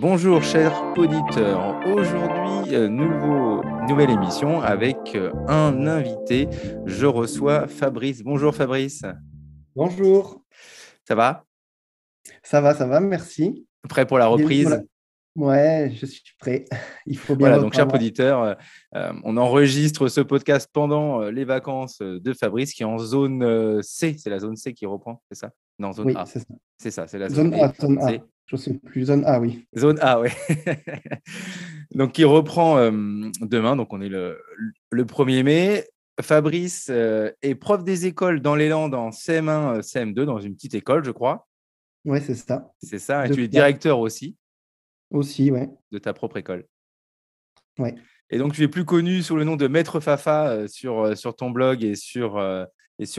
Bonjour chers auditeurs, aujourd'hui nouvelle émission avec un invité. Je reçois Fabrice. Bonjour Fabrice, Bonjour, ça va? ça va, merci. Prêt pour la Bienvenue dans reprise? Ouais, je suis prêt. Il faut bien Voilà, donc chers reprendre. auditeurs, on enregistre ce podcast pendant les vacances de Fabrice qui est en zone C. C'est la zone C qui reprend, c'est ça? Non, zone Oui, A. c'est ça. C'est ça, c'est la zone B. Zone C'est A. Je ne sais plus. Zone A, oui. zone A, oui. Donc, qui reprend demain. Donc, on est le 1er mai. Fabrice est prof des écoles dans les Landes en CM1, CM2, dans une petite école, je crois. Ouais, c'est ça. C'est ça. Et Deux tu es classes directeur aussi aussi, ouais. de ta propre école. Ouais. Et donc, tu es plus connu sous le nom de Maître Fafa sur ton blog et sur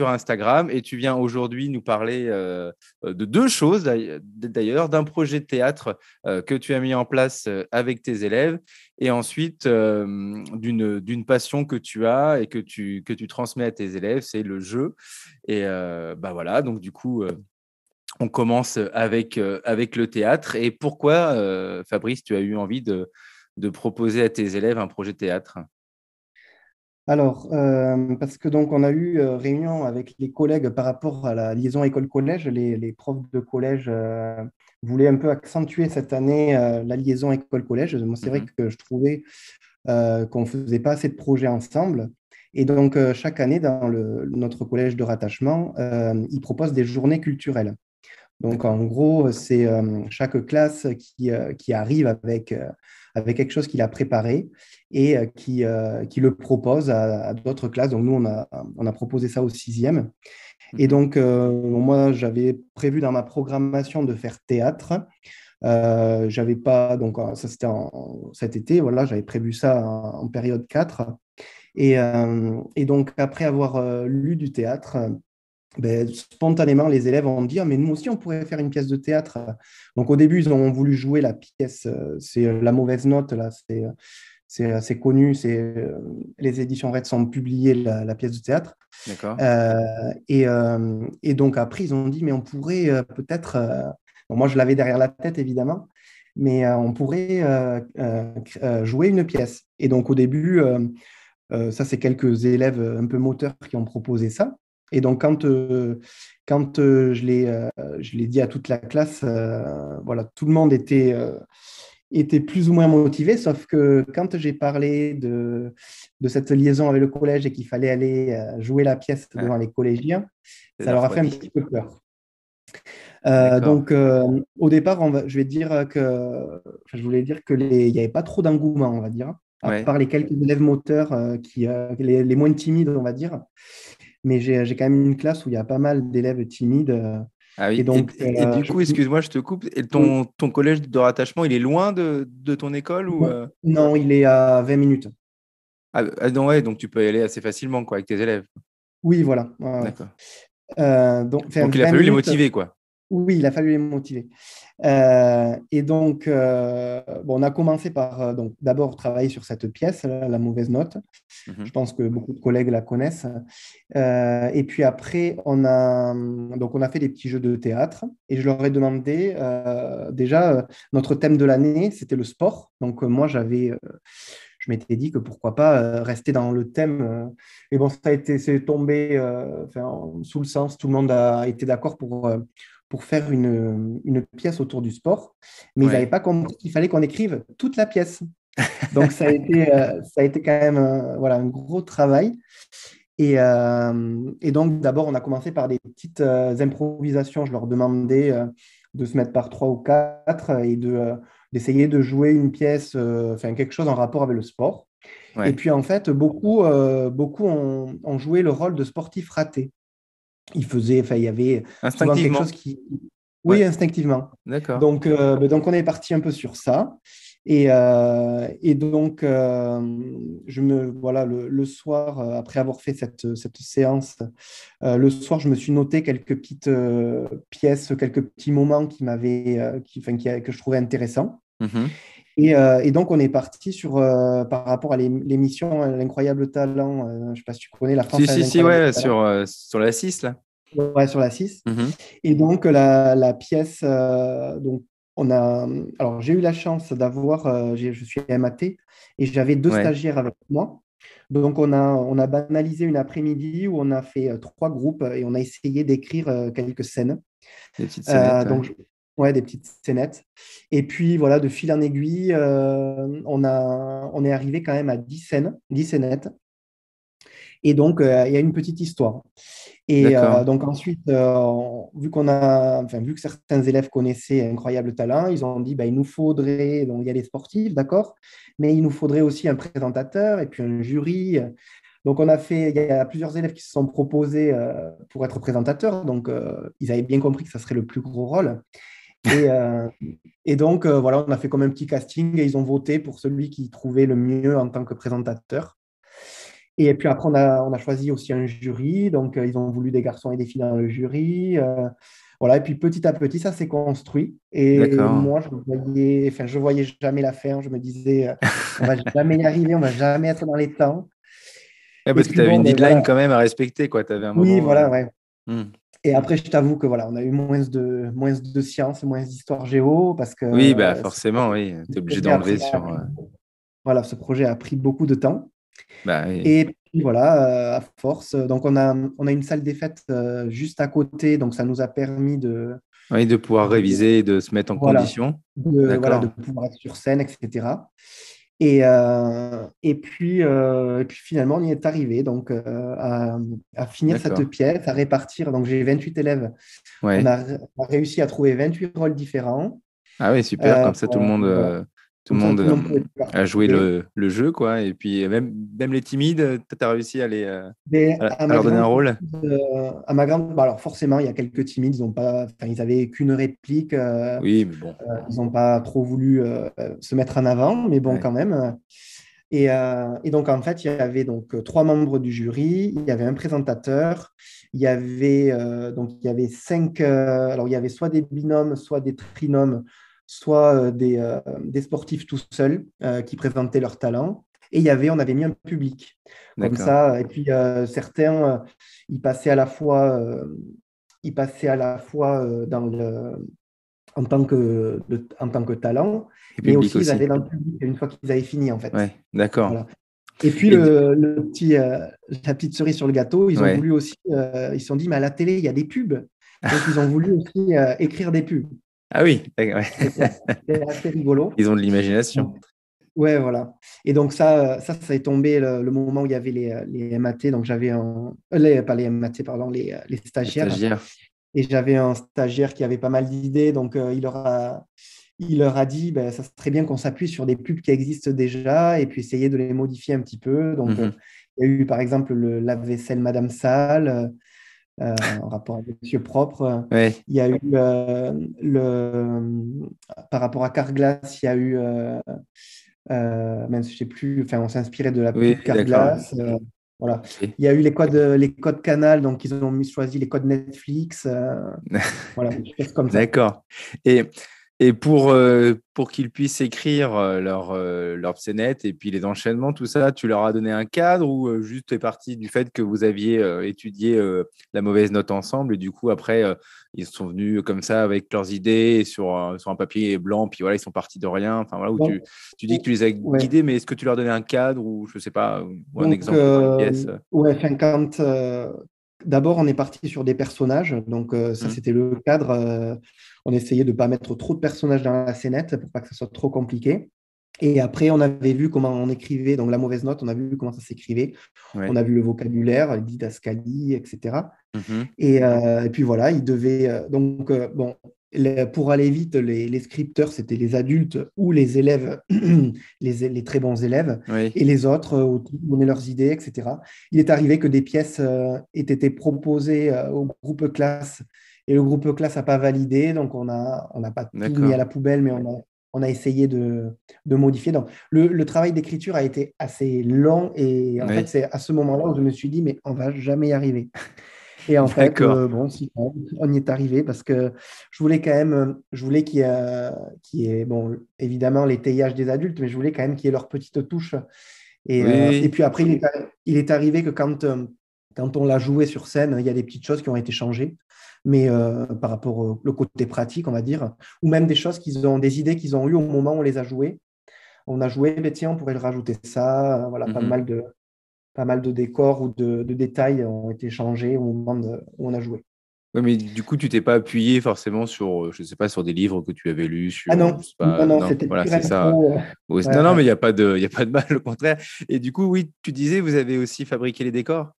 Instagram. Et tu viens aujourd'hui nous parler de deux choses, d'ailleurs, d'un projet de théâtre que tu as mis en place avec tes élèves et ensuite d'une passion que tu as et que tu transmets à tes élèves, c'est le jeu. Et bah voilà, donc du coup, on commence avec le théâtre. Et pourquoi, Fabrice, tu as eu envie de proposer à tes élèves un projet de théâtre? Alors, parce que donc on a eu réunion avec les collègues par rapport à la liaison école-collège. Les profs de collège voulaient un peu accentuer cette année la liaison école-collège. Moi, c'est vrai Mhm. que je trouvais qu'on ne faisait pas assez de projets ensemble. Et donc, chaque année, dans notre collège de rattachement, ils proposent des journées culturelles. Donc, D'accord. en gros, c'est chaque classe qui arrive avec quelque chose qu'il a préparé et qui le propose à d'autres classes. Donc, nous, on a proposé ça au sixième. Et Mhm. donc, moi, j'avais prévu dans ma programmation de faire théâtre. J'avais pas, donc ça c'était cet été, voilà, j'avais prévu ça en période 4. Et donc, après avoir lu du théâtre, ben, spontanément, les élèves vont me dire, mais nous aussi, on pourrait faire une pièce de théâtre. Donc, au début, ils ont voulu jouer la pièce, c'est La Mauvaise Note, là, c'est assez connu, les éditions Red sont publiées la pièce de théâtre. D'accord. Et donc, après, ils ont dit, mais on pourrait peut-être, bon, moi, je l'avais derrière la tête, évidemment, mais on pourrait jouer une pièce. Et donc, au début, ça, c'est quelques élèves un peu moteurs qui ont proposé ça. Et donc, quand je l'ai dit à toute la classe, voilà, tout le monde était plus ou moins motivé, sauf que quand j'ai parlé de cette liaison avec le collège et qu'il fallait aller jouer la pièce devant Ah, les collégiens, ça les ça a leur a fait un refroidis. petit peu peur. D'accord. Donc, au départ, je vais dire enfin, je voulais dire il n'y avait pas trop d'engouement, on va dire, à Ouais. part les quelques élèves moteurs les moins timides, on va dire. Mais j'ai quand même une classe où il y a pas mal d'élèves timides. Ah Et oui. donc, Et du coup, excuse-moi, je te coupe. Et oui, ton collège de rattachement, il est loin de ton école ou non, non, il est à 20 minutes. Non, ouais, donc tu peux y aller assez facilement quoi, avec tes élèves. Oui, voilà. Ouais, ouais. D'accord. Donc, enfin, Donc il a 20 fallu les minutes, motiver, quoi. oui, il a fallu les motiver. Et donc, bon, on a commencé par donc, d'abord travailler sur cette pièce, La Mauvaise Note. Je Mhm. pense que beaucoup de collègues la connaissent. Et puis après, on a fait des petits jeux de théâtre et je leur ai demandé déjà, notre thème de l'année, c'était le sport. Donc, moi, je m'étais dit que pourquoi pas rester dans le thème. Et bon, c'est tombé enfin, sous le sens, tout le monde a été d'accord pour faire une pièce autour du sport, mais ils n'avaient Ouais. pas compris qu'il fallait qu'on écrive toute la pièce. Donc, ça a été quand même voilà, un gros travail. Et donc, d'abord, on a commencé par des petites improvisations. Je leur demandais de se mettre par trois ou quatre et d'essayer de jouer une pièce, enfin quelque chose en rapport avec le sport. Et Ouais. puis, en fait, beaucoup ont joué le rôle de sportif raté. Enfin, il y avait souvent quelque chose Instinctivement. qui. Ouais. Oui, instinctivement. D'accord. Donc, on est parti un peu sur ça. Et donc, voilà, le soir, après avoir fait cette séance, le soir, je me suis noté quelques petites pièces, quelques petits moments enfin, que je trouvais intéressants. Mhm. Et donc, on est parti par rapport à l'émission L'Incroyable Talent. Je ne sais pas si tu connais La Si, France a un si, si, incroyable ouais, talent. sur la 6 là. Ouais, sur la 6. Mhm. Et donc, la pièce, donc, alors, j'ai eu la chance d'avoir, je suis MAT et j'avais deux Ouais, stagiaires avec moi. Donc, on a banalisé une après-midi où on a fait trois groupes et on a essayé d'écrire quelques scènes. des petites scénettes, Euh, ouais. donc, je- ouais, des petites scénettes. Et puis, voilà, de fil en aiguille, on est arrivé quand même à 10 scènes, 10 scénettes. Et donc, il y a une petite histoire. Et D'accord. donc ensuite, vu que certains élèves connaissaient Incroyable Talent, ils ont dit, bah, il nous faudrait, donc il y a les sportifs, d'accord, mais il nous faudrait aussi un présentateur et puis un jury. Donc il y a plusieurs élèves qui se sont proposés pour être présentateurs, donc ils avaient bien compris que ça serait le plus gros rôle. Et, euh, et donc, voilà, on a fait comme un petit casting et ils ont voté pour celui qui trouvait le mieux en tant que présentateur. Et puis après, on a choisi aussi un jury. Donc, ils ont voulu des garçons et des filles dans le jury. Voilà. Et puis, petit à petit, ça s'est construit. Et D'accord. moi, je voyais jamais la fin. Je me disais, on va jamais y arriver, on va jamais être dans les temps. Ouais, Et parce que tu puis, avais bon, une ben deadline voilà. quand même à respecter, quoi. Tu avais un Oui, moment. voilà, ouais. Hmm. Et après, je t'avoue que voilà, on a eu moins de sciences, moins d'histoire géo parce que Oui, bah forcément, oui. Tu es obligé projet a d'enlever pris, sur. voilà, ce projet a pris beaucoup de temps. Bah oui. Et puis voilà, à force, donc on a une salle des fêtes juste à côté, donc ça nous a permis Oui, de pouvoir de- réviser et de se mettre en voilà, condition. voilà, de D'accord. pouvoir être sur scène, etc. Et puis finalement, on y est arrivé, donc à finir cette D'accord. pièce, à répartir. Donc j'ai 28 élèves, Ouais. on a réussi à trouver 28 rôles différents. Ah oui, super. Comme ça, Voilà. tout le Comme ça, monde tout le monde pouvait a joué participer. le jeu, quoi. Et puis, même les timides, tu as réussi Mais à leur donner un rôle. à ma grande, bah alors forcément, il y a quelques timides, ils ont pas, enfin, ils avaient qu'une réplique, Oui, mais bon. ils n'ont pas trop voulu se mettre en avant, mais bon, Ouais. quand même. Et donc, en fait, il y avait donc trois membres du jury, il y avait un présentateur, il y avait cinq, alors il y avait soit des binômes, soit des trinômes, soit des sportifs tout seuls qui présentaient leur talent. Et on avait mis un public. Comme D'accord. ça, et puis certains, ils passaient à la fois, ils passaient à la fois en tant que talent, Et mais public aussi ils aussi. allaient dans le public une fois qu'ils avaient fini, en fait. Ouais. D'accord. Voilà. Et puis, Et du- la petite cerise sur le gâteau, ils ont ouais. voulu aussi, ils se sont dit, mais à la télé, il y a des pubs. Donc, ils ont voulu aussi écrire des pubs. Ah oui. D'accord, C'était ouais. c'était assez rigolo. Ils ont de l'imagination. Ouais, voilà. Et donc, ça est tombé le moment où il y avait les MAT. Donc, pas les MAT, pardon, les Les stagiaires. stagiaires. Et j'avais un stagiaire qui avait pas mal d'idées. Donc, il leur a dit, ben, ça serait bien qu'on s'appuie sur des pubs qui existent déjà et puis essayer de les modifier un petit peu. Donc, Mhm. il y a eu par exemple le lave-vaisselle Madame Salle en rapport à Monsieur Propre. Ouais. Il y a eu par rapport à Carglass, il y a eu, même si je sais plus, enfin, on s'inspirait de la Oui, pub oui, d'accord. Carglass. Voilà. Ok. Il y a eu les codes Canal, donc ils ont choisi les codes Netflix. Voilà, des choses comme ça. D'accord. Et, et pour qu'ils puissent écrire leur scénette et puis les enchaînements, tout ça, tu leur as donné un cadre ou juste t'es parti du fait que vous aviez étudié la mauvaise note ensemble et du coup, après, ils sont venus comme ça avec leurs idées sur un papier blanc, puis voilà, ils sont partis de rien. Enfin, voilà, où Donc, tu dis que tu les as ouais. guidés, mais est-ce que tu leur donnais un cadre ou je sais pas, ou un Donc, exemple pour une pièce? ouais, enfin, d'abord, on est parti sur des personnages. Donc, ça, Hmm. c'était le cadre. On essayait de ne pas mettre trop de personnages dans la scénette pour pas que ce soit trop compliqué. Et après, on avait vu comment on écrivait. Donc, la mauvaise note, on a vu comment ça s'écrivait. On Ouais. a vu le vocabulaire, les didascalies, etc. Mhm. Et puis voilà, ils devaient. Donc, bon, pour aller vite, les scripteurs, c'était les adultes ou les élèves, les très bons élèves, Oui. et les autres donnaient leurs idées, etc. Il est arrivé que des pièces aient été proposées au groupe classe, et le groupe classe n'a pas validé, donc on n'a pas tout mis à D'accord. la poubelle, mais on a essayé de modifier. Donc, le travail d'écriture a été assez long, et en fait, Oui. c'est à ce moment-là où je me suis dit, mais on va jamais y arriver. Et en fait, D'accord. bon, si, on y est arrivé parce que je voulais qu'il y ait, bon, évidemment, l'étayage des adultes, mais je voulais quand même qu'il y ait leur petite touche. Et Oui. puis après, il est arrivé que quand on l'a joué sur scène, il y a des petites choses qui ont été changées. mais par rapport au côté pratique, on va dire, ou même des idées qu'ils ont eues au moment où on les a jouées. On a joué, mais tiens, on pourrait le rajouter ça. Voilà, Mhm. pas mal de décors ou de détails ont été changés au moment où on a joué. Ouais, mais du coup, tu t'es pas appuyé forcément sur, je sais pas, sur des livres que tu avais lus, Ah sur, je non, sais non, pas, non, non, c'était voilà, plus c'est ça. rétro. Non, Ouais, non, mais ouais. il y a pas de mal, au contraire. Et du coup, oui, tu disais, vous avez aussi fabriqué les décors?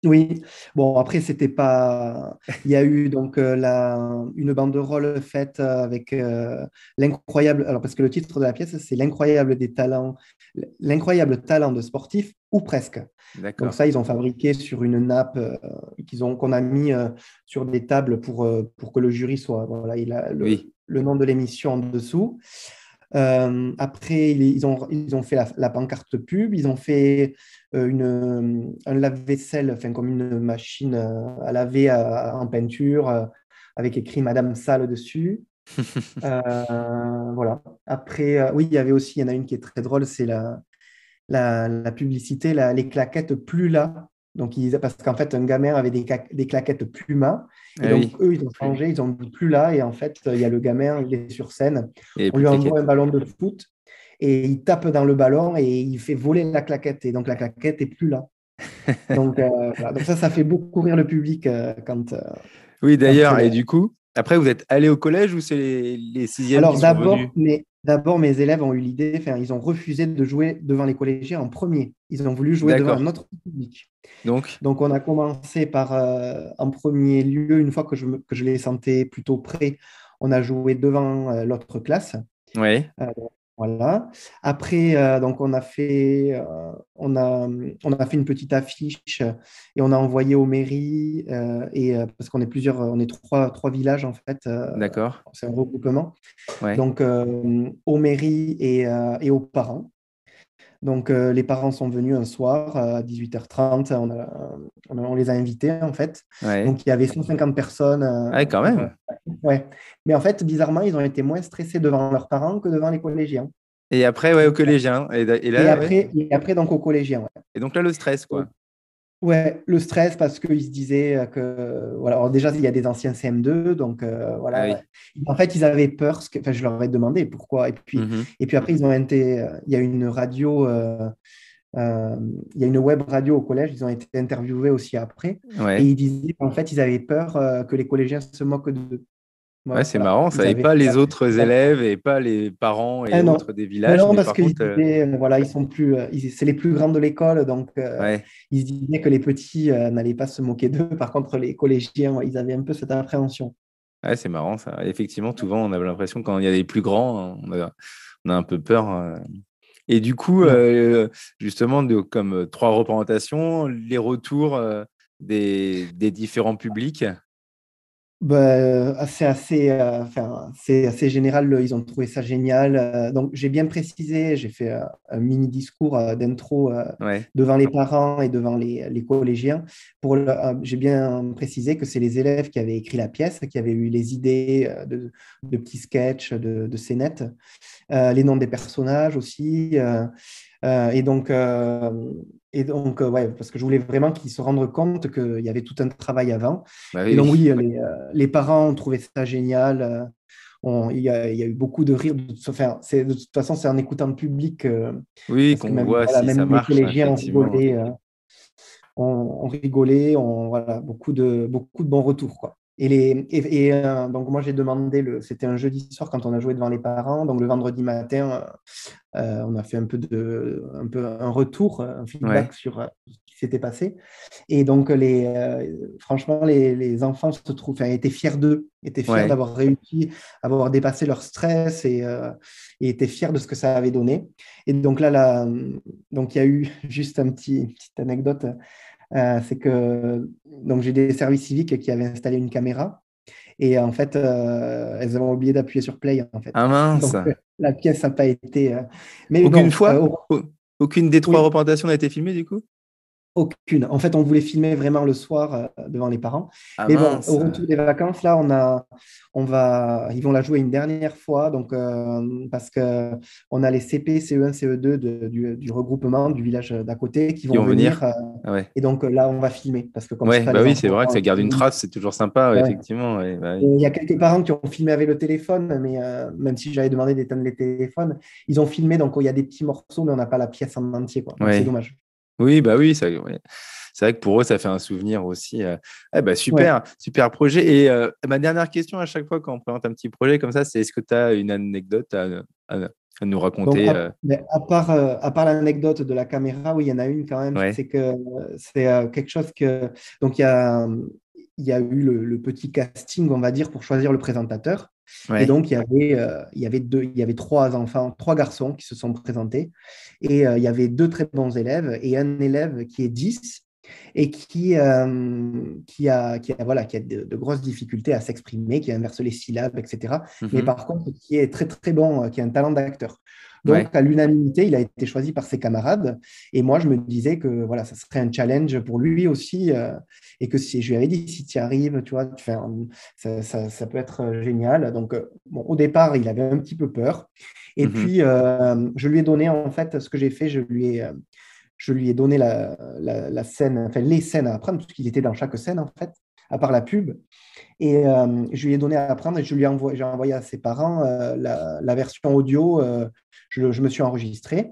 Oui, bon, après, c'était pas. Il y a eu donc une banderole faite avec l'incroyable. Alors, parce que le titre de la pièce, c'est l'incroyable talent de sportif, ou presque. Donc, D'accord. ça, ils ont fabriqué sur une nappe qu'on a mis sur des tables pour que le jury soit. Voilà, il a Oui. le nom de l'émission en dessous. Après, ils ont fait la pancarte pub, ils ont fait un lave-vaisselle, enfin, comme une machine à laver en peinture, avec écrit Madame Salle dessus. Voilà. Après, oui, il y en a une qui est très drôle, c'est la publicité, les claquettes Plula. Donc, parce qu'en fait, un gamin avait des claquettes Puma. Et Ah donc, oui. eux, ils ont Plus. changé, ils ont dit Plula. Et en fait, il y a le gamin, il est sur scène. Et On plus lui de envoie un claquettes. ballon de foot et il tape dans le ballon et il fait voler la claquette. Et donc, la claquette est plus là. Donc, voilà. Donc ça fait beaucoup rire le public Oui, quand d'ailleurs. Et du coup, après, vous êtes allé au collège ou c'est les sixièmes qui Alors sont venus? d'abord, mes élèves ont eu l'idée, enfin, ils ont refusé de jouer devant les collégiens en premier. Ils ont voulu jouer devant un D'accord. autre public. Donc, Donc, on a commencé par, en premier lieu, une fois que je les sentais plutôt prêts, on a joué devant l'autre classe. ouais. Euh, voilà. Après, donc on a fait une petite affiche et on a envoyé aux mairies parce qu'on est on est trois villages en fait. D'accord. C'est un regroupement. Ouais. Donc aux mairies et aux parents. Donc les parents sont venus un soir à 18h30. On les a invités en fait. Ouais. Donc il y avait 150 personnes Ouais, quand même. ouais. Mais en fait, bizarrement, ils ont été moins stressés devant leurs parents que devant les collégiens. Et après, ouais, au Donc, collégien. Et là, ouais. et après, donc, aux collégiens. Ouais. Et donc là, le stress, quoi. Ouais, le stress parce qu'ils se disaient voilà, alors déjà, il y a des anciens CM2, donc Ah voilà. oui. En fait, ils avaient peur, enfin, je leur ai demandé pourquoi. Mhm. Et puis après, il y a une radio, il y a une web radio au collège, ils ont été interviewés aussi après, et Ouais. ils disaient qu'en fait, ils avaient peur que les collégiens se moquent d'eux. Ouais, c'est Voilà, marrant, ça. ils Et avaient pas les peur. autres élèves et pas les parents et Ah autres non, des non, villages, non, mais parce par qu'ils contre, disaient, voilà, c'est les plus grands de l'école, donc ouais. ils se disaient que les petits n'allaient pas se moquer d'eux. Par contre, les collégiens, ouais, ils avaient un peu cette appréhension. Ouais, c'est marrant, ça. Effectivement, souvent, on a l'impression quand il y a des plus grands, on a un peu peur. Et du coup, Ouais. justement, comme trois représentations, les retours des différents publics. Bah, c'est assez général. Ils ont trouvé ça génial. Donc, j'ai bien précisé, j'ai fait un mini discours d'intro Ouais, devant les parents et devant les collégiens. J'ai bien précisé que c'est les élèves qui avaient écrit la pièce, qui avaient eu les idées de petits sketchs, de scénettes, les noms des personnages aussi. Euh, et donc, euh, ouais, parce que je voulais vraiment qu'ils se rendent compte qu'il y avait tout un travail avant. bah Et oui, donc, oui. oui, les parents ont trouvé ça génial. Il y a eu beaucoup de rires. De toute façon, c'est en écoutant le public, Oui, parce que qu'on même, voit voilà, si ça même les marche, collégiens ont effectivement. rigolé. On rigolait, voilà, beaucoup de bons retours, quoi. Donc, moi, j'ai demandé, c'était un jeudi soir quand on a joué devant les parents. Donc, le vendredi matin, on a fait un peu un retour, un Ouais, feedback sur ce qui s'était passé. Et donc, franchement, les enfants enfin, étaient fiers d'eux, étaient fiers ouais. d'avoir réussi, avoir dépassé leur stress et étaient fiers de ce que ça avait donné. Et donc là, donc il y a eu juste une petite anecdote, c'est que donc j'ai des services civiques qui avaient installé une caméra et en fait, elles avaient oublié d'appuyer sur play en fait. Ah mince. Donc la pièce n'a pas été. Mais Aucune bon, fois? Aucune des trois oui, représentations n'a été filmée, du coup? Aucune. En fait, on voulait filmer vraiment le soir devant les parents. Ah Mais bon, mince. au retour des vacances, là, ils vont la jouer une dernière fois. Donc, parce que on a les CP, CE1, CE2 du regroupement du village d'à côté qui Qui vont vont venir. venir? Ah ouais. Et donc, là, on va filmer. Parce que comme Ouais, ça, bah les oui, c'est enfants. vrai que ça garde une trace, c'est toujours sympa, ouais, Ouais. effectivement. Ouais, bah oui. Il y a quelques parents qui ont filmé avec le téléphone, mais même si j'avais demandé d'éteindre les téléphones, ils ont filmé. Donc, il y a des petits morceaux, mais on n'a pas la pièce en entier, quoi. Donc, c'est Ouais. dommage. Oui, bah oui, ça, ouais. C'est vrai que pour eux, ça fait un souvenir aussi. Eh bah Ouais. super, super projet. Et ma dernière question à chaque fois quand on présente un petit projet comme ça, c'est est-ce que tu as une anecdote à nous Donc, raconter mais à part l'anecdote de la caméra, oui, il y en a une quand même, Ouais, c'est que c'est quelque chose que. Donc, il y a eu le petit casting, on va dire, pour choisir le présentateur. Et ouais. donc, il y avait trois enfants, trois garçons qui se sont présentés. Et il y avait deux très bons élèves et un élève qui est 10 et voilà, qui a de grosses difficultés à s'exprimer, qui inverse les syllabes, etc. Mais Mhm. par contre, qui est très, très bon, qui a un talent d'acteur. Ouais. Donc, à l'unanimité, il a été choisi par ses camarades. Et moi, je me disais que voilà, ça serait un challenge pour lui aussi. Et que si je lui avais dit, si tu y arrives, tu vois, ça peut être génial. Donc, bon, au départ, il avait un petit peu peur. Et Mhm. puis, je lui ai donné, en fait, ce que j'ai fait, je lui ai donné la scène, enfin, les scènes à apprendre, parce qu'il était dans chaque scène, en fait, à part la pub. Et je lui ai donné à apprendre et j'ai envoyé à ses parents la version audio. Je me suis enregistré.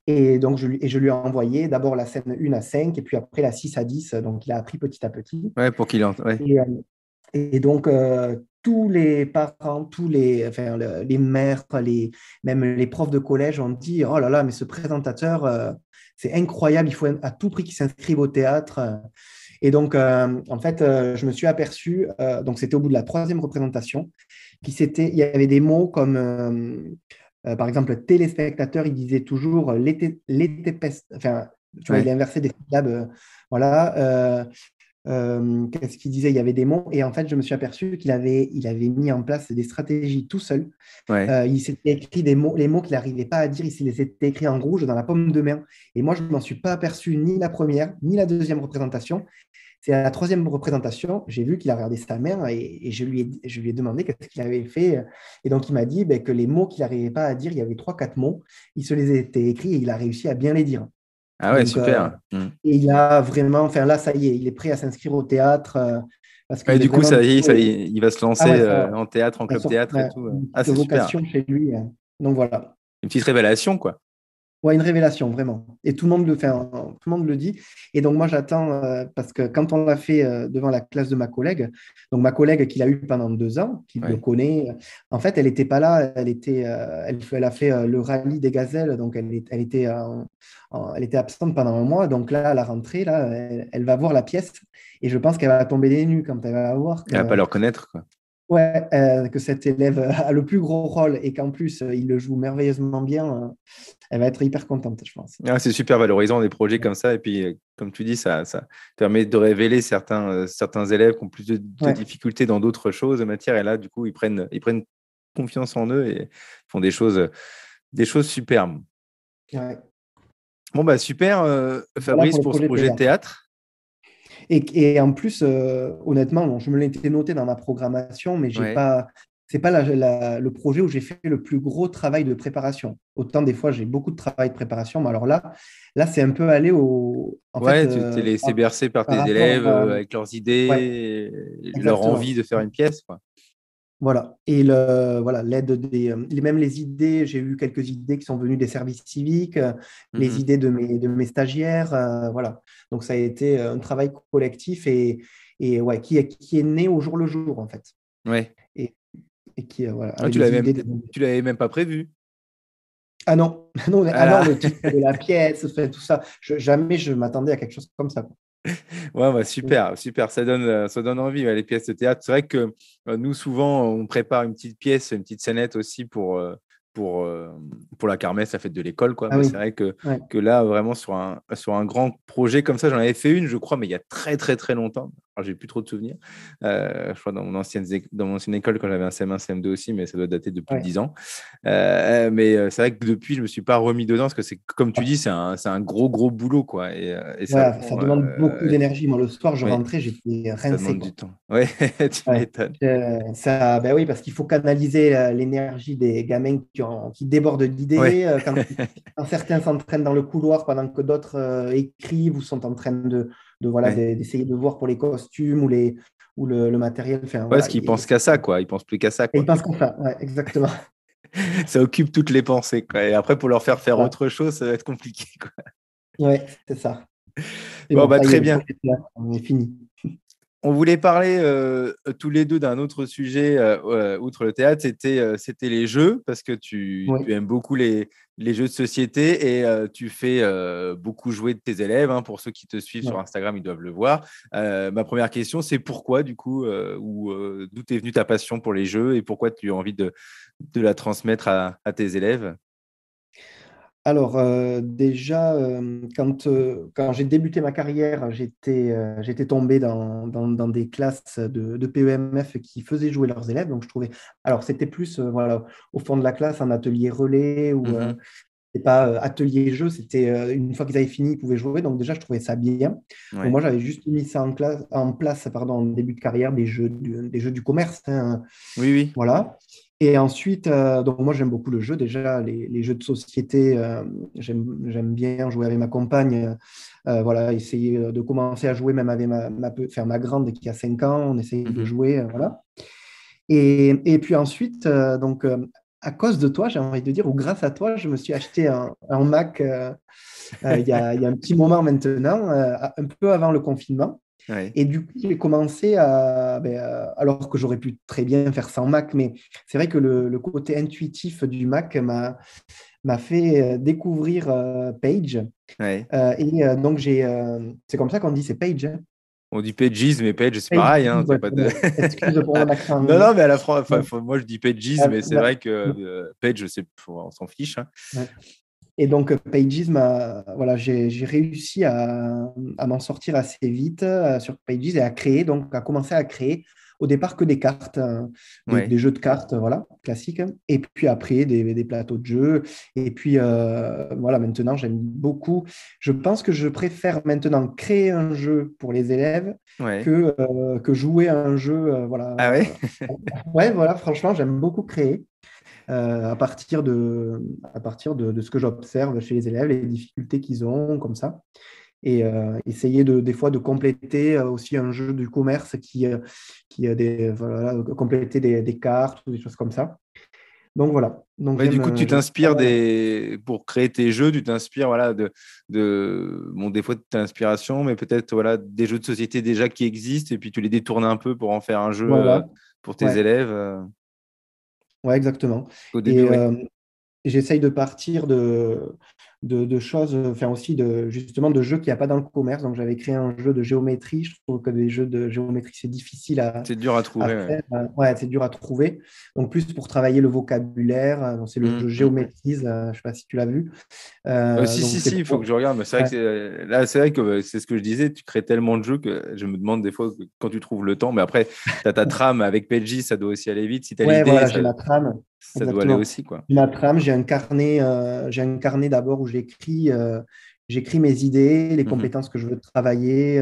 Et donc, je lui ai envoyé d'abord la scène 1 à 5 et puis après la 6 à 10. Donc, il a appris petit à petit. Ouais, pour qu'il entre. Ouais. Et, donc, tous les parents, enfin, les mères, même les profs de collège ont dit, oh là là, mais ce présentateur, c'est incroyable, il faut à tout prix qu'il s'inscrive au théâtre. Et donc, en fait, je me suis aperçu, donc c'était au bout de la troisième représentation, il y avait des mots comme, par exemple, téléspectateur, il disait toujours enfin, tu vois, il Ouais. a inversé des syllabes, voilà. Qu'est-ce qu'il disait? Il y avait des mots, et en fait, je me suis aperçu il avait mis en place des stratégies tout seul. Ouais. Il s'était écrit des mots, les mots qu'il n'arrivait pas à dire, il les était écrits en rouge dans la paume de main. Et moi, je ne m'en suis pas aperçu ni la première, ni la deuxième représentation. C'est à la troisième représentation, j'ai vu qu'il a regardé sa mère et je lui ai demandé qu'est-ce qu'il avait fait. Et donc, il m'a dit ben, que les mots qu'il n'arrivait pas à dire, il y avait trois, quatre mots, il se les était écrits et il a réussi à bien les dire. Ah ouais, Donc, super. Mm. et il a vraiment, enfin là, ça y est, il est prêt à s'inscrire au théâtre parce Ouais, qu'il est du coup, vraiment ça y est, doué. il va se Ah lancer ouais, ça, en théâtre, en ça club sort théâtre et tout. une Ah, petite c'est super. vocation chez lui. Donc voilà. Une petite révélation, quoi. Ouais, une révélation, vraiment. Et tout le monde le fait, hein, tout le monde le dit. Et donc, moi, j'attends, parce que quand on l'a fait devant la classe de ma collègue, donc ma collègue qui l'a eu pendant 2 ans, qui le Ouais. connaît, en fait, elle n'était pas là, elle a fait le rallye des gazelles, donc elle était absente pendant un mois. Donc là, à la rentrée, là, elle va voir la pièce et je pense qu'elle va tomber des nues quand elle va voir Elle va pas que, le reconnaître, quoi. ouais, que cet élève a le plus gros rôle et qu'en plus, il le joue merveilleusement bien. Elle va être hyper contente, je pense. Ah, c'est super valorisant des projets comme ça. Et puis, comme tu dis, ça permet de révéler certains élèves qui ont plus de Ouais. difficultés dans d'autres choses de matière. Et là, du coup, ils prennent confiance en eux et font des choses superbes. Ouais. Bon, bah super, Voilà Fabrice, pour le pour ce projet projet de théâtre. théâtre. Et en plus, honnêtement, bon, je me l'étais noté dans ma programmation, mais j'ai Ouais. pas, c'est pas le projet où j'ai fait le plus gros travail de préparation. Autant des fois, j'ai beaucoup de travail de préparation, mais alors là, c'est un peu aller en fait, Ouais, tu t'es laissé bercer par par tes rapport élèves à, avec leurs ouais, idées, leur envie exactement. de faire une pièce, quoi. Voilà. Et voilà, même les idées, j'ai eu quelques idées qui sont venues des services civiques, les Mhm. idées de mes stagiaires, voilà. Donc ça a été un travail collectif et ouais, qui est né au jour le jour, en fait. Ouais. Et, et qui, voilà, Ah, avec des idées. tu l'avais même pas prévu. Ah non, non, ah non, Voilà. le titre de la pièce, enfin, tout ça, jamais je m'attendais à quelque chose comme ça, quoi. Ouais, bah, super, super, ça donne envie, ouais, les pièces de théâtre. C'est vrai que nous, souvent, on prépare une petite pièce, une petite scénette aussi pour, euh, pour la kermesse, la fête de l'école, quoi. Ah Mais oui, c'est vrai ouais, que là, vraiment, sur un grand projet comme ça, j'en avais fait une, je crois, mais il y a très, très, très longtemps. Alors, j'ai plus trop de souvenirs. Je crois dans dans mon ancienne école, quand j'avais un CM1, CM2 aussi, mais ça doit dater de plus de Ouais. 10 ans. Mais c'est vrai que depuis, je me suis pas remis dedans parce que c'est, comme tu dis, c'est un gros boulot, quoi. Et ça Ouais, ça prend. demande beaucoup d'énergie. Moi, le soir, je Oui, rentrais, j'étais ça rincé, demande du quoi. temps. Oui, tu Ouais. m'étonnes. Ben oui, parce qu'il faut canaliser l'énergie des gamins qui débordent Oui. d'idées. Quand certains s'entraînent dans le couloir pendant que d'autres écrivent ou sont en train voilà, Ouais. d'essayer de voir pour les costumes ou le matériel. Enfin, Ouais, parce voilà. qu'ils pensent qu'à ça, quoi. Ils pensent plus qu'à ça, Et quoi. ils pensent comme ça. Ouais, exactement. Ça occupe toutes les pensées, quoi. Et après, pour leur faire Voilà. autre chose, ça va être compliqué, quoi. Ouais, c'est ça. Et Bon, bon, bah, ça y est, très le bien. projet de théâtre, on est fini. On voulait parler tous les deux d'un autre sujet, outre le théâtre, c'était les jeux, parce que tu Oui. aimes beaucoup les jeux de société et tu fais beaucoup jouer de tes élèves, hein. Pour ceux qui te suivent sur Ouais. Instagram, ils doivent le voir. Ma première question, c'est pourquoi, du coup, d'où est venue ta passion pour les jeux et pourquoi tu as envie de la transmettre à tes élèves? Alors, déjà, quand j'ai débuté ma carrière, j'étais tombé dans des classes de PEMF qui faisaient jouer leurs élèves. Donc, je trouvais. Alors, c'était plus voilà, au fond de la classe, un atelier relais ou Mhm. c'était pas atelier jeu. C'était une fois qu'ils avaient fini, ils pouvaient jouer. Donc, déjà, je trouvais ça bien. Donc, Ouais. moi, j'avais juste mis ça en place pardon, en début de carrière, des jeux du commerce, hein, Oui, oui. voilà. Et ensuite, donc moi j'aime beaucoup le jeu. Déjà, les jeux de société, j'aime bien jouer avec ma compagne. Voilà, essayer de commencer à jouer même avec ma grande qui a 5 ans. On essaye de Mhm. jouer, voilà. Et puis ensuite, à cause de toi, j'ai envie de dire, ou grâce à toi, je me suis acheté un Mac il y a un petit moment maintenant, un peu avant le confinement. Ouais. Et du coup, j'ai commencé alors que j'aurais pu très bien faire sans Mac, mais c'est vrai que le côté intuitif du Mac m'a fait découvrir Page. Ouais. Donc, c'est comme ça qu'on dit, c'est Page, hein. On dit pages, mais page, c'est Page, pareil, hein, t'as ouais, pas de... pardon. Excuse pour mon accent Non, anglais. non, mais à la France, enfin, Ouais. moi je dis pages, Euh, mais c'est bah, vrai que page, on s'en fiche, hein. ouais. Et donc, Pages, voilà, j'ai réussi à m'en sortir assez vite sur Pages et à commencer à créer au départ que des cartes, Ouais. des jeux de cartes, voilà, classiques. Et puis après, des plateaux de jeux. Et puis, voilà, maintenant, j'aime beaucoup. Je pense que je préfère maintenant créer un jeu pour les élèves Ouais. que jouer à un jeu. Voilà. Ah ouais? Ouais, voilà, franchement, j'aime beaucoup créer à partir de ce que j'observe chez les élèves, les difficultés qu'ils ont, comme ça. Et essayer des fois de compléter aussi un jeu du commerce qui a voilà, compléter des cartes ou des choses comme ça. Donc voilà. Donc Ouais, du coup, tu j'aime t'inspires pour créer tes jeux, tu t'inspires, voilà, bon, des fois de ta inspiration, mais peut-être, voilà, des jeux de société déjà qui existent et puis tu les détournes un peu pour en faire un jeu voilà. pour tes Ouais, élèves. ouais, exactement. Au début, Et oui. j'essaye de partir de choses, enfin aussi justement de jeux qu'il n'y a pas dans le commerce. Donc j'avais créé un jeu de géométrie. Je trouve que des jeux de géométrie, c'est difficile C'est dur à à trouver, ouais. faire. Ouais, c'est dur à trouver. Donc plus pour travailler le vocabulaire. Donc, c'est le jeu Mm. Géométrise. Je ne sais pas si tu l'as vu. Si, Donc si, c'est si, il faut que pour. je regarde. Mais c'est vrai Ouais, que là, c'est vrai que c'est ce que je disais. Tu crées tellement de jeux que je me demande des fois quand tu trouves le temps. Mais après, tu as ta trame avec Peggy, ça doit aussi aller vite. Si tu as ouais, l'idée, voilà, j'ai ma trame. ça doit aller Exactement. aussi, quoi. J'ai ma trame, j'ai un carnet d'abord où j'écris mes idées, les Mhm. compétences que je veux travailler,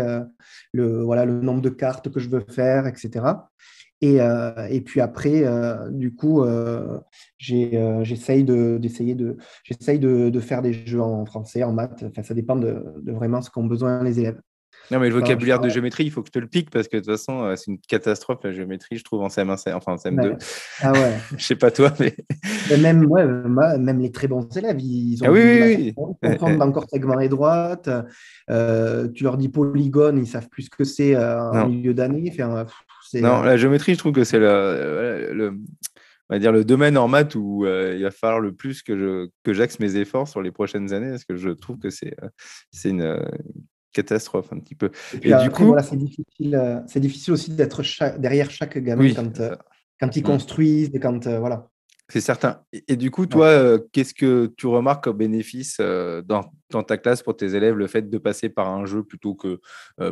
voilà, le nombre de cartes que je veux faire, etc. Et puis après, du coup, j'essaye de faire des jeux en français, en maths. Enfin, ça dépend de vraiment ce qu'ont besoin les élèves. Non, mais le Je vocabulaire de travaille- géométrie, il faut que je te le pique parce que de toute façon, c'est une catastrophe la géométrie, je trouve, en CM1, enfin en CM2. ouais. Ah ouais. Je sais pas toi, mais. Mais même, ouais, même les très bons élèves, ils Ah ont oui, du mal à oui, oui. confondre encore segment et droite. Tu leur dis polygone, ils savent plus ce que c'est en Non, milieu d'année. Enfin, c'est, non, la géométrie, je trouve que c'est on va dire le domaine en maths où il va falloir le plus que j'axe mes efforts sur les prochaines années parce que je trouve que c'est une catastrophe un petit peu. Et puis Et du après, voilà, coup, c'est difficile aussi d'être derrière chaque gamin oui, quand ils mm. construisent et quand, voilà. C'est certain. Et du coup, Ouais. toi, qu'est-ce que tu remarques comme bénéfice dans ta classe pour tes élèves, le fait de passer par un jeu plutôt que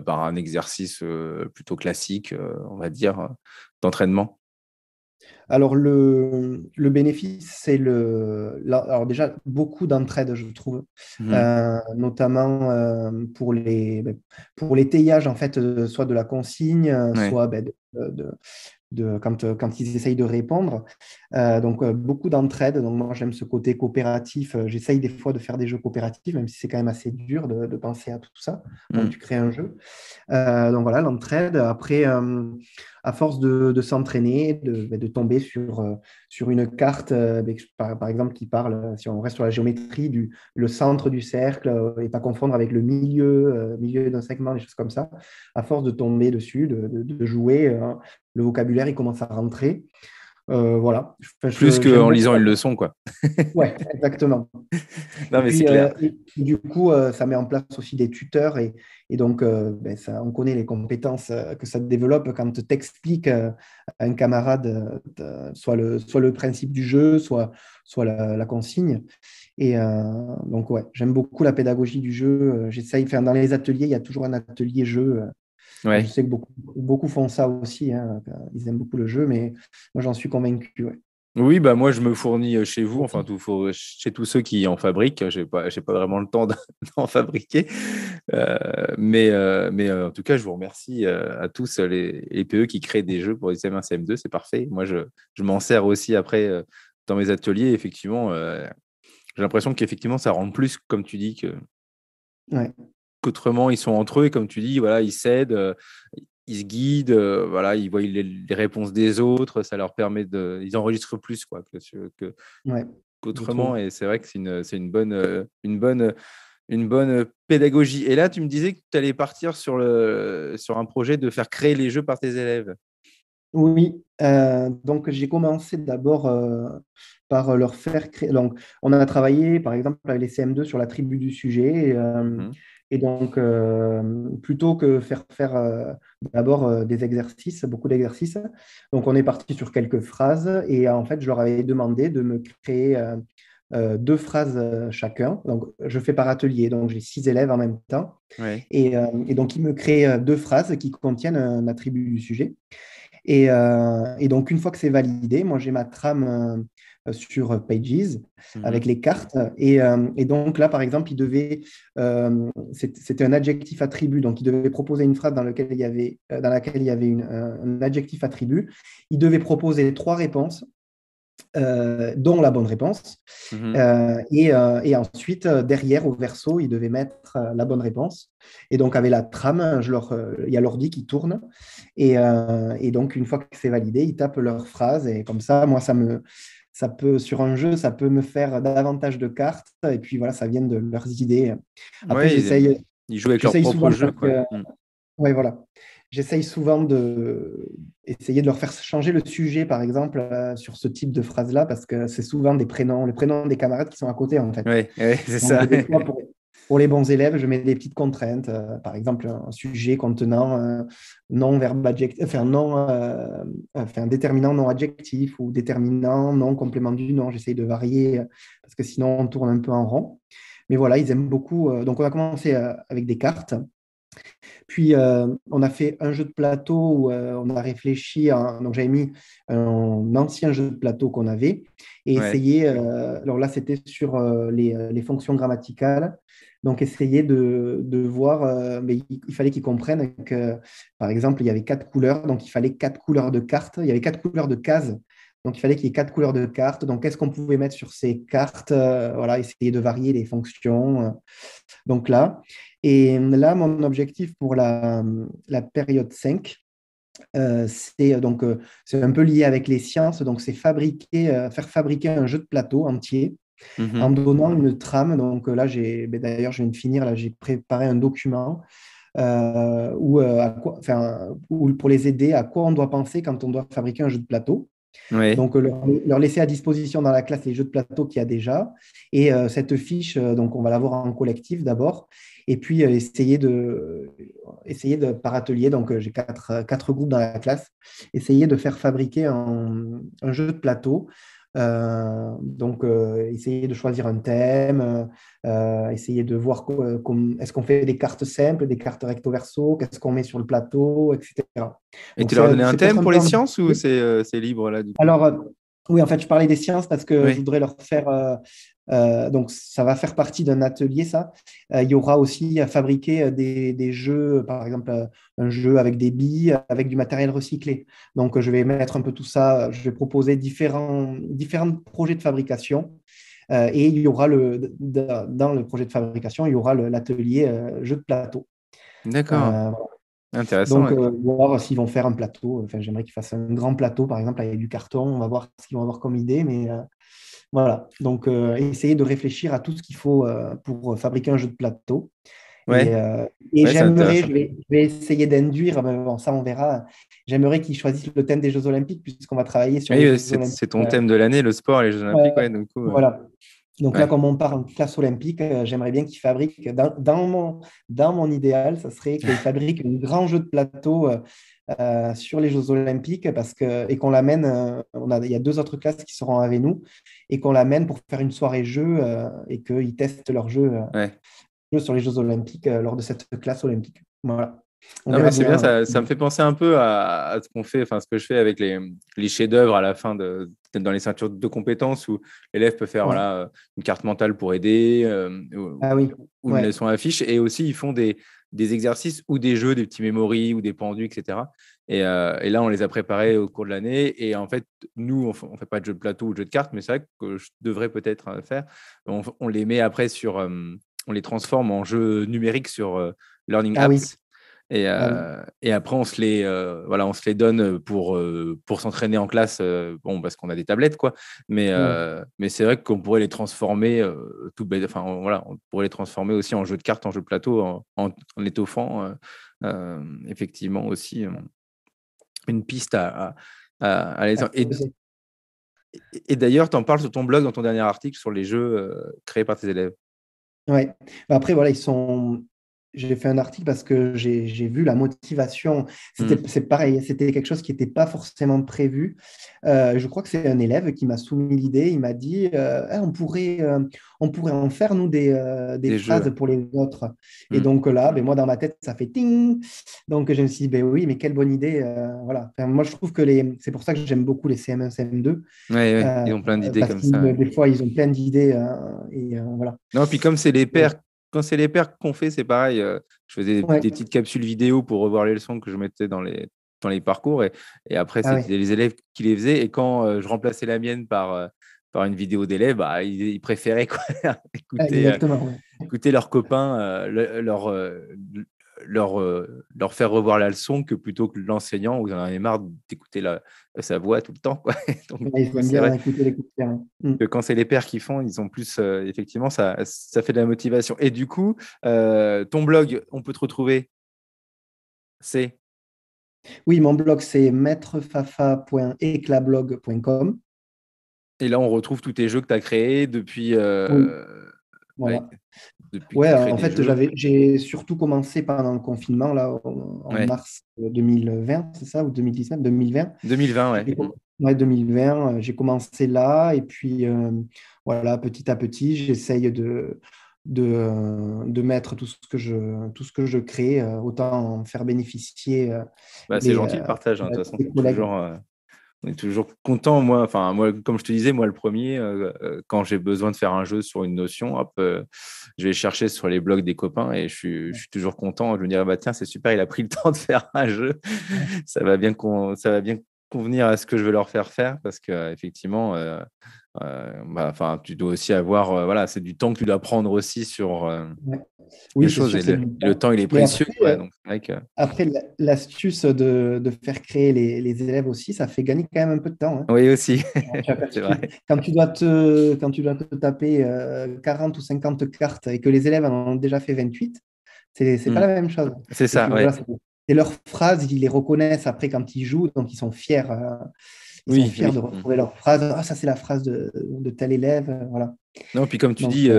par un exercice plutôt classique, on va dire, d'entraînement? Alors, le bénéfice, c'est alors déjà beaucoup d'entraide, je trouve, Mhm. notamment pour l'étayage, en fait, soit de la consigne, Ouais. soit quand ils essayent de répondre. Donc, beaucoup d'entraide. Donc, moi, j'aime ce côté coopératif. J'essaye des fois de faire des jeux coopératifs, même si c'est quand même assez dur de penser à tout ça quand Mhm. tu crées un jeu. Donc voilà, l'entraide. Après, à force de s'entraîner, de tomber sur une carte, par exemple, qui parle, si on reste sur la géométrie, le centre du cercle et pas confondre avec le milieu d'un segment, des choses comme ça. À force de tomber dessus, de jouer, le vocabulaire, il commence à rentrer. Voilà. Enfin, Plus j'aime qu'en beaucoup. lisant une leçon, quoi. Ouais, exactement. Non, Et mais c'est puis, clair. du coup, ça met en place aussi des tuteurs et donc, on connaît les compétences que ça développe quand tu expliques à un camarade soit le principe du jeu, soit la consigne. Et donc, ouais, j'aime beaucoup la pédagogie du jeu. J'essaye, enfin, dans les ateliers, il y a toujours un atelier jeu. Je Ouais. sais que beaucoup font ça aussi, hein. Ils aiment beaucoup le jeu, mais moi, j'en suis convaincu. Ouais. Oui, bah moi je me fournis chez vous, enfin chez tous ceux qui en fabriquent. J'ai pas vraiment le temps d'en fabriquer, en tout cas je vous remercie à tous les PE qui créent des jeux pour les CM1, CM2, c'est parfait. Moi je m'en sers aussi après dans mes ateliers. Effectivement, j'ai l'impression qu'effectivement ça rend plus, comme tu dis, Ouais. qu'autrement ils sont entre eux et comme tu dis, voilà, ils s'aident. Ils se guident, voilà, ils voient les réponses des autres, ça leur permet ils enregistrent plus quoi, Ouais, je qu'autrement. trouve. Et c'est vrai que c'est une bonne pédagogie. Et là, tu me disais que tu allais partir sur un projet de faire créer les jeux par tes élèves. Oui, donc j'ai commencé d'abord par leur faire créer. Donc, on a travaillé, par exemple, avec les CM2 sur la tribu du sujet. Mhm. Et donc, plutôt que faire d'abord des exercices, beaucoup d'exercices, donc on est parti sur quelques phrases. Et en fait, je leur avais demandé de me créer deux phrases chacun. Donc, je fais par atelier. Donc, j'ai 6 élèves en même temps. Ouais. Et donc, ils me créent deux phrases qui contiennent un attribut du sujet. Et donc, une fois que c'est validé, moi, j'ai ma trame sur Pages avec Mhm. les cartes. Et donc, là, par exemple, c'était un adjectif attribut. Donc, il devait proposer une phrase dans laquelle il y avait un adjectif attribut. Il devait proposer trois réponses, dont la bonne réponse. Mhm. Et ensuite, derrière, au verso, ils devaient mettre la bonne réponse. Et donc, avec la trame, il y a l'ordi qui tourne. Et donc, une fois que c'est validé, ils tapent leur phrase. Et comme ça, moi, sur un jeu, ça peut me faire davantage de cartes. Et puis, voilà, ça vient de leurs idées. Après, Ouais, ils jouent avec leur j'essaye propre souvent jeu, quoi. ouais, voilà. J'essaye souvent essayer de leur faire changer le sujet, par exemple, sur ce type de phrase-là, parce que c'est souvent les prénoms des camarades qui sont à côté, en fait. Ouais, ouais, c'est Donc, ça. des fois, pour les bons élèves, je mets des petites contraintes. Par exemple, un sujet contenant nom, verbe, adjectif, enfin, déterminant, non adjectif ou déterminant, non complément du nom. J'essaye de varier parce que sinon, on tourne un peu en rond. Mais voilà, ils aiment beaucoup. Donc, on a commencé avec des cartes. Puis, on a fait un jeu de plateau où on a réfléchi. Donc, j'avais mis un ancien jeu de plateau qu'on avait et Ouais. essayé. Alors là, c'était sur les fonctions grammaticales. Donc, essayer de voir. Mais il fallait qu'ils comprennent que, par exemple, il y avait 4 couleurs. Donc, il fallait 4 couleurs de cartes. Il y avait 4 couleurs de cases. Donc, il fallait qu'il y ait 4 couleurs de cartes. Donc, qu'est-ce qu'on pouvait mettre sur ces cartes? Voilà, essayer de varier les fonctions. Donc là, et là, mon objectif pour la période 5, c'est un peu lié avec les sciences, donc c'est faire fabriquer un jeu de plateau entier en Mhm. donnant une trame. Donc là, d'ailleurs, je viens de finir, là, j'ai préparé un document où pour les aider à quoi on doit penser quand on doit fabriquer un jeu de plateau. Ouais. Donc, leur laisser à disposition dans la classe les jeux de plateau qu'il y a déjà. Et cette fiche, donc on va l'avoir en collectif d'abord. Et puis, essayer de, par atelier, donc j'ai quatre groupes dans la classe, essayer de faire fabriquer un jeu de plateau Essayer de choisir un thème, essayer de voir est-ce qu'on fait des cartes simples, des cartes recto verso, qu'est-ce qu'on met sur le plateau, etc. Et Donc, tu leur as donné un c'est peut-être thème un pour peu les sciences ou ambitieux. c'est libre là du coup? Alors, oui, en fait, je parlais des sciences parce que je Oui. voudrais leur faire. Donc, ça va faire partie d'un atelier, ça. Il y aura aussi à fabriquer des jeux, par exemple, un jeu avec des billes, avec du matériel recyclé. Donc, je vais mettre un peu tout ça. Je vais proposer différents projets de fabrication. Et il y aura dans le projet de fabrication, il y aura l'atelier jeu de plateau. D'accord. Euh, Intéressant. donc, Ouais. voir s'ils vont faire un plateau. Enfin, j'aimerais qu'ils fassent un grand plateau, par exemple, avec du carton. On va voir ce qu'ils vont avoir comme idée. Mais voilà. Donc, essayer de réfléchir à tout ce qu'il faut pour fabriquer un jeu de plateau. Et, Ouais, euh, et ouais, c'est j'aimerais, intéressant. je vais essayer d'induire, mais bon, ça on verra. J'aimerais qu'ils choisissent le thème des Jeux Olympiques, puisqu'on va travailler sur les Oui, Jeux Olympiques. c'est ton thème de l'année, le sport et les Jeux Olympiques. Ouais, Ouais, du coup, voilà. Donc là, ouais. comme on parle de classe olympique, j'aimerais bien qu'ils fabriquent, dans mon idéal, ça serait qu'ils fabriquent un grand jeu de plateau sur les Jeux olympiques et qu'on l'amène, il y a deux autres classes qui seront avec nous, et qu'on l'amène pour faire une soirée jeu et qu'ils testent leur Ouais. jeu sur les Jeux olympiques lors de cette classe olympique. Voilà. On Non, mais verra c'est bien, bien. ça me fait penser un peu à ce qu'on fait, enfin, ce que je fais avec les chefs-d'œuvre à la fin dans les ceintures de compétences où l'élève peut faire Ouais. voilà, une carte mentale pour aider Ah oui, ou une ouais. leçon affiche. Et aussi, ils font des exercices ou des jeux, des petits mémories ou des pendus, etc. Et là, on les a préparés au cours de l'année. Et en fait, nous, on ne fait pas de jeu de plateau ou de jeu de cartes, mais c'est vrai que je devrais peut-être faire. On les met après on les transforme en jeux numériques sur Learning Ah oui, Apps. ah oui. Et après, voilà, on se les donne pour s'entraîner en classe, bon, parce qu'on a des tablettes, quoi. Mm. Mais c'est vrai qu'on pourrait les transformer tout bête. Enfin, voilà, on pourrait les transformer aussi en jeu de cartes, en jeu de plateau, en étoffant effectivement aussi une piste à les. À creuser. Et d'ailleurs, tu en parles sur ton blog dans ton dernier article sur les jeux créés par tes élèves. Ouais. Bah, après, voilà, j'ai fait un article parce que j'ai vu la motivation. Hmm. C'est pareil, c'était quelque chose qui n'était pas forcément prévu. Je crois que c'est un élève qui m'a soumis l'idée. Il m'a dit, Ah, on pourrait en faire, nous, des Des jeux. phrases pour les autres. Et Hmm. donc là, ben, moi, dans ma tête, ça fait ting. Donc je me suis dit, ben oui, mais quelle bonne idée. Voilà. Enfin, moi, je trouve que c'est pour ça que j'aime beaucoup les CM1, CM2. Ouais, ouais, euh, ils ont plein d'idées Parce comme que ça. Ouais. des fois, ils ont plein d'idées. Voilà. Non, puis comme c'est les pairs, quand c'est les pairs qu'on fait, c'est pareil. Je faisais Ouais. des petites capsules vidéo pour revoir les leçons que je mettais dans les parcours. Et après, Ah c'était oui, les élèves qui les faisaient. Et quand je remplaçais la mienne par une vidéo d'élèves, bah, ils préféraient quoi, écouter, exactement. Ouais. écouter leurs copains leur faire revoir la leçon que plutôt que l'enseignant où ils en avaient marre d'écouter sa voix tout le temps, quoi. Donc, du Ouais, ils coup, aiment c'est bien vrai écouter les coups de pied, hein. Mm. que quand c'est les pairs qui font, ils ont plus, effectivement, ça fait de la motivation. Et du coup, ton blog, on peut te retrouver, c'est, Oui, mon blog, c'est maîtrefafa.eclablog.com. et là, on retrouve tous tes jeux que tu as créés Oui, ouais, voilà. depuis que Ouais, tu crées en des fait, jeux. j'ai surtout commencé pendant le confinement, là, en Ouais, mars 2020, c'est ça, ou 2019, 2020. 2020, ouais. Ouais, 2020, j'ai commencé là, et puis voilà, petit à petit, j'essaye de mettre tout ce que je crée, autant en faire bénéficier Bah, c'est les, gentil le partage, hein. De toute façon, les collègues. on est toujours content. Moi, enfin, moi, comme je te disais, moi, le premier, quand j'ai besoin de faire un jeu sur une notion, hop, je vais chercher sur les blogs des copains et je suis toujours content. Je me dis, bah, tiens, c'est super, il a pris le temps de faire un jeu. Ça va bien convenir à ce que je veux leur faire faire parce que effectivement, bah, enfin, tu dois aussi avoir, voilà, c'est du temps que tu dois prendre aussi sur Ouais. les Oui, c'est choses sûr, et c'est le, du et le temps. temps, il est Mais précieux, après, quoi. Donc, c'est vrai que, après l'astuce de faire créer les élèves aussi, ça fait gagner quand même un peu de temps, hein. oui, aussi, Tu as c'est perdu- vrai. Quand tu dois te taper 40 ou 50 cartes et que les élèves en ont déjà fait 28, c'est pas Hmm. la même chose. C'est Et ça, puis voilà, ouais. c'est leurs phrases, ils les reconnaissent après quand ils jouent, donc ils sont fiers. Ils sont Oui, fiers de oui. Hmm. retrouver leur phrase. Ah, ça, c'est la phrase de tel élève. Voilà. Non, puis comme tu Donc, dis,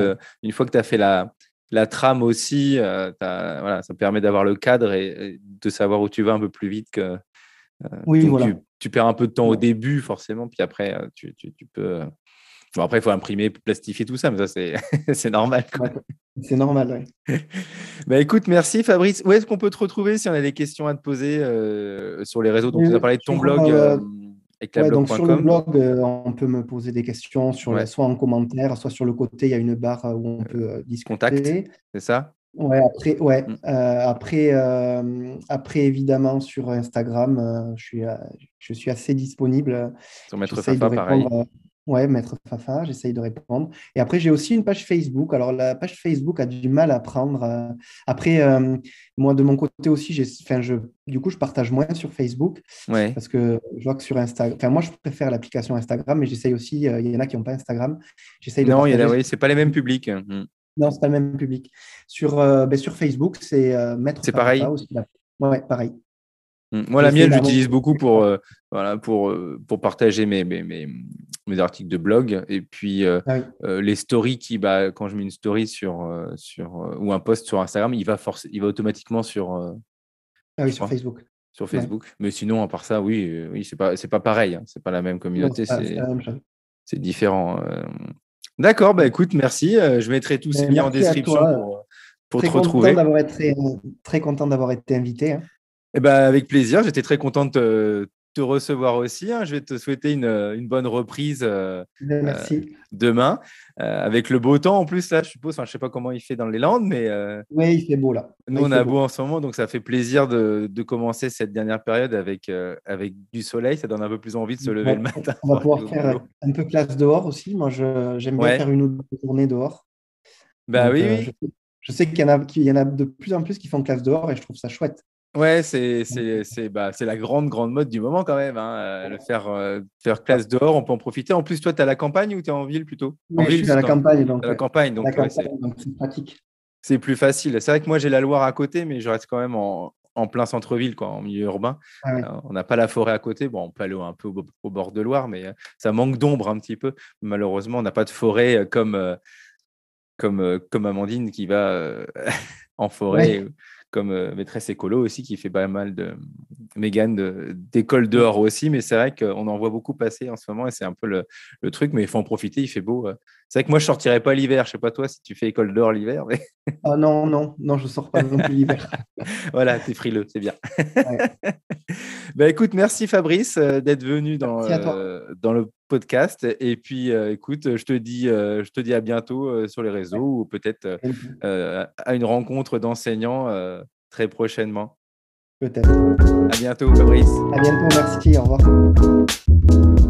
une fois que tu as fait la trame aussi, voilà, ça permet d'avoir le cadre et de savoir où tu vas un peu plus vite Oui, Donc, voilà. tu perds un peu de temps au Ouais. début, forcément, puis après, tu peux. Bon, après, il faut imprimer, plastifier tout ça, mais ça, c'est c'est normal, quoi. D'accord. C'est normal, ouais. Bah, écoute, merci Fabrice. Où est-ce qu'on peut te retrouver si on a des questions à te poser sur les réseaux? Donc, tu nous as parlé de ton blog Ouais, donc sur le eclablog.com. blog, on peut me poser des questions Ouais, soit en commentaire, soit sur le côté, il y a une barre où on peut contact, discuter. c'est ça? Ouais, après, ouais, Mm. après, évidemment, sur Instagram, je suis assez disponible. Sur Maître J'essaye de Fafa, répondre. pareil. Ouais, Maître Fafa, j'essaye de répondre. Et après, j'ai aussi une page Facebook. Alors, la page Facebook a du mal à prendre. Après, moi, de mon côté aussi, du coup, je partage moins sur Facebook Ouais. parce que je vois que sur Instagram, enfin, moi, je préfère l'application Instagram, mais j'essaye aussi, il y en a qui n'ont pas Instagram. J'essaye de Non, partager. oui, c'est pas les mêmes publics. Mm. Non, c'est pas le même public. Sur Facebook, c'est Maître C'est Fafafa pareil. aussi. Ouais, pareil. Moi, la J'essaie mienne, d'avoir. j'utilise beaucoup voilà, pour partager mes articles de blog. Et puis, Ah oui, les stories quand je mets une story ou un post sur Instagram, il va automatiquement ah oui, je sur crois, Facebook. sur Ouais. Facebook. Mais sinon, à part ça, oui, oui, c'est pas pareil. Hein. C'est pas la même Non, communauté, c'est la même chose. c'est différent. D'accord, bah Ouais. écoute, merci. Je mettrai tous ces Mais liens en merci à description toi. pour Très te content retrouver. d'avoir été, très content d'avoir été invité, hein. Eh ben, avec plaisir, j'étais très content de te recevoir aussi. Hein. Je vais te souhaiter une bonne reprise euh, Merci. demain, avec le beau temps en plus, là, je suppose. Enfin, je ne sais pas comment il fait dans les Landes, mais Oui, il fait beau là. nous, Là, il on fait a beau beau. en ce moment, donc ça fait plaisir de commencer cette dernière période avec du soleil. Ça donne un peu plus envie de se lever Ouais. le matin On va pour aller pouvoir au faire boulot. un peu classe dehors aussi. Moi, j'aime bien faire Ouais, une ou deux journées dehors. bah Donc, oui, oui. je sais qu'il y en a de plus en plus qui font classe dehors et je trouve ça chouette. Ouais, Donc, c'est la grande mode du moment quand même. Hein, faire classe dehors, on peut en profiter. En plus, toi, tu es à la campagne ou tu es en ville plutôt? En oui, je ville, suis à la campagne, à donc la campagne, à la donc ouais, campagne, donc c'est pratique. c'est plus facile. C'est vrai que moi, j'ai la Loire à côté, mais je reste quand même en plein centre-ville, quoi, en milieu urbain. Ah oui. On n'a pas la forêt à côté. Bon, on peut aller un peu au bord de Loire, mais ça manque d'ombre un petit peu. Malheureusement, on n'a pas de forêt comme Amandine qui va en forêt, Ouais. comme maîtresse écolo aussi, qui fait pas mal Mégane d'école dehors aussi. Mais c'est vrai qu'on en voit beaucoup passer en ce moment et c'est un peu le truc, mais il faut en profiter, il fait beau. C'est vrai que moi, je ne sortirais pas l'hiver. Je ne sais pas toi si tu fais école dehors l'hiver, mais Ah non, non, non, je sors pas non plus l'hiver. voilà, t'es frileux, c'est bien. Ouais. Bah, écoute, merci Fabrice d'être venu Merci à toi. dans le podcast. Et puis, écoute, je te dis à bientôt sur les réseaux Ouais. ou peut-être à une rencontre d'enseignants très prochainement. Peut-être. À bientôt, Fabrice. À bientôt, merci, au revoir.